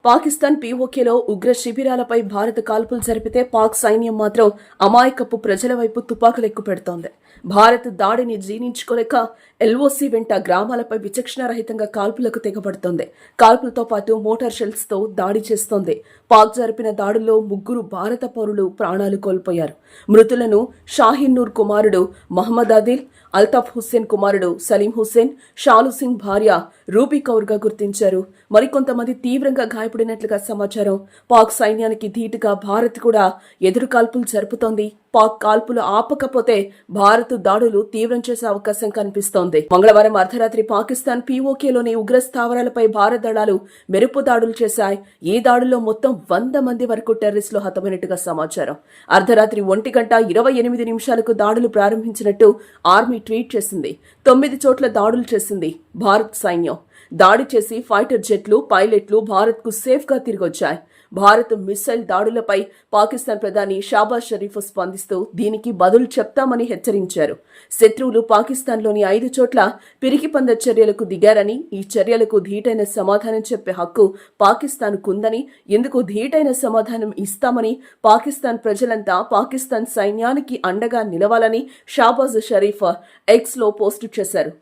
పాకిస్తాన్ పీఓకేలో ఉగ్ర శిబిరాలపై భారత్ కాల్పులు జరిపితే పాక్ సైన్యం మాత్రం అమాయకపు ప్రజల వైపు తుపాకులెక్కు పెడుతోంది. భారత్ దాడిని జీర్ణించుకోలేక ఎల్ఓసీ వెంట గ్రామాలపై విచక్షణారహితంగా కాల్పులకు తెగబడుతోంది. కాల్పులతో పాటు మోటార్ షెల్స్ తో దాడి చేస్తోంది. పాక్ జరిపిన దాడుల్లో 3 భారత పౌరులు ప్రాణాలు కోల్పోయారు. మృతులను షాహీన్ నూర్ కుమారుడు మహమ్మద్ ఆదిల్, అల్తాఫ్ హుస్సేన్ కుమారుడు సలీం హుస్సేన్, షాలు సింగ్ భార్య రూబీ కౌర్ గా గుర్తించారు. మరికొంతమంది తీవ్రంగా గాయపడినట్లుగా సమాచారం. పాక్ సైన్యానికి ధీటుగా భారత్ కూడా ఎదురు కాల్పులు జరుపుతోంది. పాక్ కాల్పులు ఆపకపోతే భారత్ దాడులు తీవ్రం చేసే అవకాశం కనిపిస్తోంది. మంగళవారం అర్ధరాత్రి పాకిస్తాన్ పీఓకేలోని ఉగ్ర స్థావరాలపై భారత దళాలు మెరుపు దాడులు చేశాయి. ఈ దాడుల్లో మొత్తం 100 మంది వరకు టెర్రరిస్టులు హతమైనట్టుగా సమాచారం. అర్ధరాత్రి 1:28 దాడులు ప్రారంభించినట్టు ఆర్మీ ట్వీట్ చేసింది. 9 చోట్ల దాడులు చేసింది భారత్ సైన్యం. దాడి చేసి ఫైటర్ జెట్లు, పైలట్లు భారత్కు సేఫ్గా తిరిగొచ్చాయి. భారత్ మిస్సైల్ దాడులపై పాకిస్తాన్ ప్రధాని షాబాజ్ షరీఫ్ స్పందిస్తూ దీనికి బదులు చెప్తామని హెచ్చరించారు. శత్రువులు పాకిస్తాన్లోని 5 చోట్ల పిరికిపంద చర్యలకు దిగారని, ఈ చర్యలకు ధీటైన సమాధానం చెప్పే హక్కు పాకిస్తాన్కుందని, ఇందుకు ధీటైన సమాధానం ఇస్తామని పాకిస్తాన్ ప్రజలంతా పాకిస్తాన్ సైన్యానికి అండగా నిలవాలని షాబాజ్ షరీఫ్ ఎక్స్లో పోస్టు చేశారు.